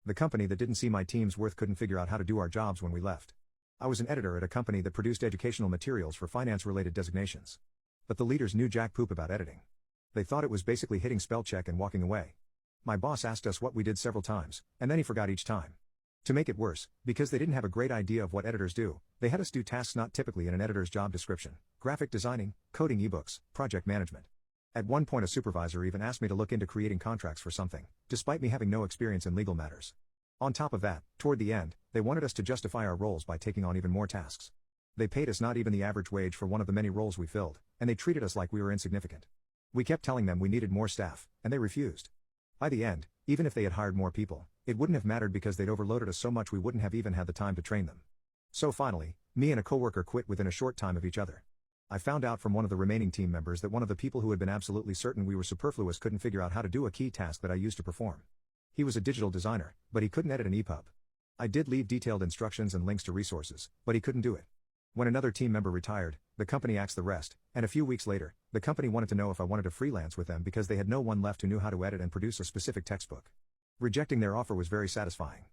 The company that didn't see my team's worth couldn't figure out how to do our jobs when we left. I was an editor at a company that produced educational materials for finance-related designations. But the leaders knew jack poop about editing. They thought it was basically hitting spell check and walking away. My boss asked us what we did several times, and then he forgot each time. To make it worse, because they didn't have a great idea of what editors do, they had us do tasks not typically in an editor's job description: graphic designing, coding ebooks, project management. At one point a supervisor even asked me to look into creating contracts for something, despite me having no experience in legal matters. On top of that, toward the end, they wanted us to justify our roles by taking on even more tasks. They paid us not even the average wage for one of the many roles we filled, and they treated us like we were insignificant. We kept telling them we needed more staff, and they refused. By the end, even if they had hired more people, it wouldn't have mattered because they'd overloaded us so much we wouldn't have even had the time to train them. So finally, me and a coworker quit within a short time of each other. I found out from one of the remaining team members that one of the people who had been absolutely certain we were superfluous couldn't figure out how to do a key task that I used to perform. He was a digital designer, but he couldn't edit an EPUB. I did leave detailed instructions and links to resources, but he couldn't do it. When another team member retired, the company axed the rest, and a few weeks later, the company wanted to know if I wanted to freelance with them because they had no one left who knew how to edit and produce a specific textbook. Rejecting their offer was very satisfying.